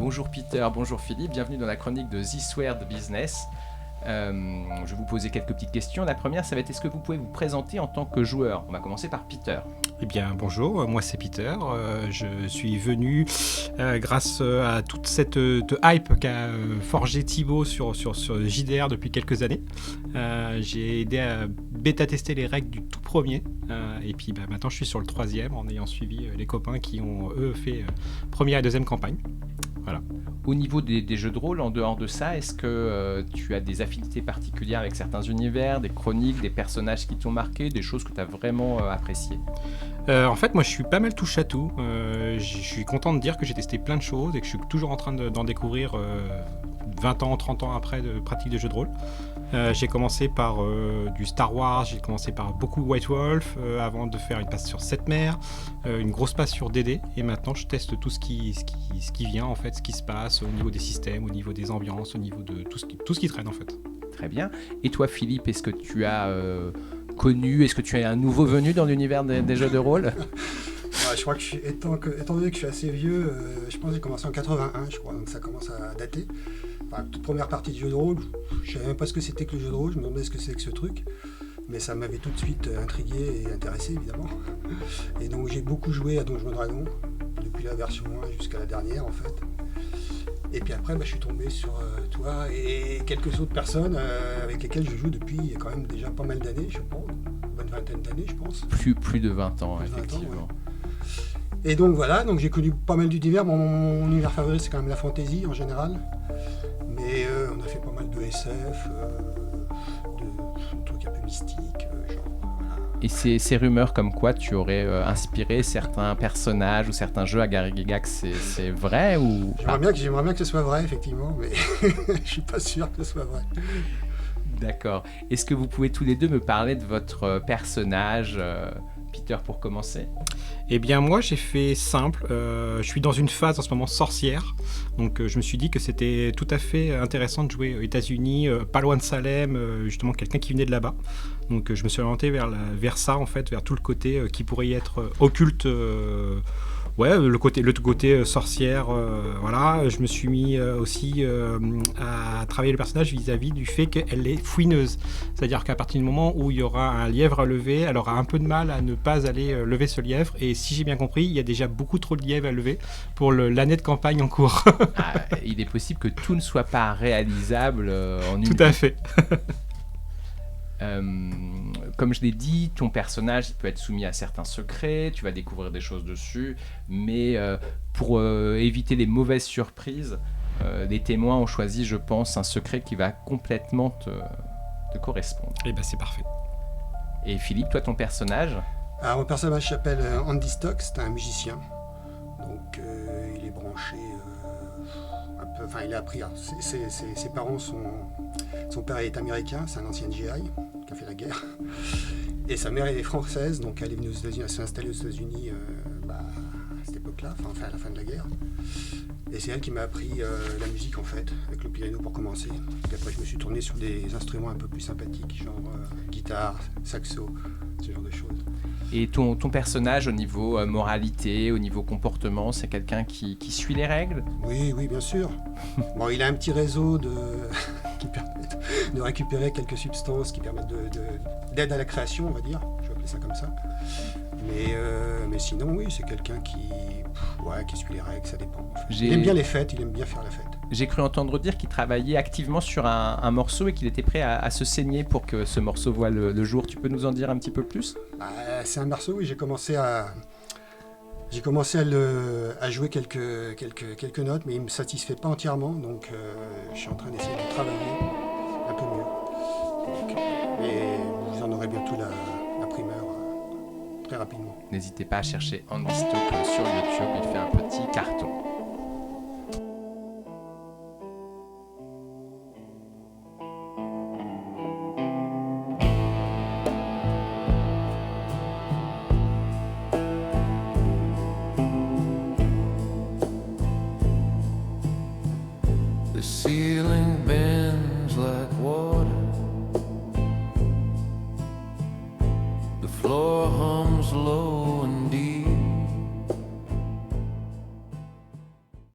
Bonjour Peter, bonjour Philippe, bienvenue dans la chronique de This Weird Business. Je vais vous poser quelques petites questions. La première, ça va être, est-ce que vous pouvez vous présenter en tant que joueur? On va commencer par Peter. Eh bien, bonjour, moi c'est Peter. Je suis venu grâce à toute cette hype qu'a forgé Thibaut sur JDR depuis quelques années. J'ai aidé à bêta-tester les règles du tout premier. Et puis maintenant, je suis sur le troisième en ayant suivi les copains qui ont, eux, fait première et deuxième campagne. Voilà. Au niveau des jeux de rôle, en dehors de ça, est-ce que tu as des affinités particulières avec certains univers, des chroniques, des personnages qui t'ont marqué, des choses que tu as vraiment appréciées? En fait, moi, je suis pas mal touche à tout. Je suis content de dire que j'ai testé plein de choses et que je suis toujours en train d'en découvrir 20 ans, 30 ans après de pratique de jeux de rôle. J'ai commencé par du Star Wars, j'ai commencé par beaucoup White Wolf, avant de faire une passe sur Setmer, une grosse passe sur DD, et maintenant je teste tout ce qui vient, en fait, ce qui se passe au niveau des systèmes, au niveau des ambiances, au niveau de tout ce qui traîne, en fait. Très bien. Et toi, Philippe, est-ce que tu as connu, est-ce que tu es un nouveau venu dans l'univers des jeux de rôle? Je crois que étant donné que je suis assez vieux, je pense que j'ai commencé en 81, je crois, donc ça commence à dater. Enfin, toute première partie de jeu de rôle, je savais même pas ce que c'était que le jeu de rôle, je me demandais ce que c'est que ce truc, mais ça m'avait tout de suite intrigué et intéressé évidemment. Et donc j'ai beaucoup joué à Donjons & Dragons, depuis la version 1 jusqu'à la dernière en fait. Et puis après, je suis tombé sur toi et quelques autres personnes avec lesquelles je joue depuis quand même déjà pas mal d'années, je pense, une bonne vingtaine d'années je pense. Plus de 20 ans, Plus de 20 ans, effectivement. Ouais. Et donc voilà, donc j'ai connu pas mal d'univers. Mon univers favori c'est quand même la fantasy en général. Mais on a fait pas mal de SF, de trucs un peu mystiques, genre. Voilà. Et ces rumeurs comme quoi tu aurais inspiré certains personnages ou certains jeux à Gary Gygax, c'est vrai ou pas? J'aimerais bien que ce soit vrai, effectivement, mais je suis pas sûr que ce soit vrai. D'accord. Est-ce que vous pouvez tous les deux me parler de votre personnage, Peter, pour commencer? Eh bien moi j'ai fait simple, je suis dans une phase en ce moment sorcière, donc je me suis dit que c'était tout à fait intéressant de jouer aux États-Unis, pas loin de Salem, justement quelqu'un qui venait de là-bas. Donc je me suis orienté vers ça en fait, vers tout le côté qui pourrait y être occulte. Le côté sorcière, voilà. Je me suis mis aussi à travailler le personnage vis-à-vis du fait qu'elle est fouineuse. C'est-à-dire qu'à partir du moment où il y aura un lièvre à lever, elle aura un peu de mal à ne pas aller lever ce lièvre. Et si j'ai bien compris, il y a déjà beaucoup trop de lièvres à lever pour l'année de campagne en cours. Il est possible que tout ne soit pas réalisable en une Tout à fait. Comme je l'ai dit, ton personnage peut être soumis à certains secrets, tu vas découvrir des choses dessus, mais pour éviter les mauvaises surprises, les témoins ont choisi, je pense, un secret qui va complètement te correspondre. Et c'est parfait. Et Philippe, toi, ton personnage? Alors, mon personnage s'appelle Andy Stock, c'est un musicien. Donc il est branché un peu, enfin il a appris. Ses parents son père est américain, c'est un ancien GI qui a fait la guerre. Et sa mère est française, donc elle est venue aux États-Unis, elle s'est installée aux États-Unis à cette époque-là, enfin à la fin de la guerre. Et c'est elle qui m'a appris la musique en fait, avec le piano pour commencer. Et après je me suis tourné sur des instruments un peu plus sympathiques, genre guitare, saxo, ce genre de choses. Et ton personnage au niveau moralité, au niveau comportement, c'est quelqu'un qui suit les règles? Oui, bien sûr. Bon, il a un petit réseau qui permet de récupérer quelques substances qui permettent d'aide à la création, on va dire. Je vais appeler ça comme ça. Mais sinon, oui, c'est quelqu'un qui suit les règles, ça dépend. Il aime bien les fêtes, il aime bien faire la fête. J'ai cru entendre dire qu'il travaillait activement sur un morceau et qu'il était prêt à se saigner pour que ce morceau voie le jour. Tu peux nous en dire un petit peu plus? C'est un morceau, oui, j'ai commencé à jouer quelques notes, mais il ne me satisfait pas entièrement, donc je suis en train d'essayer de travailler un peu mieux. Mais vous en aurez bientôt la primeur très rapidement. N'hésitez pas à chercher Andy Stock sur YouTube, il fait un petit carton.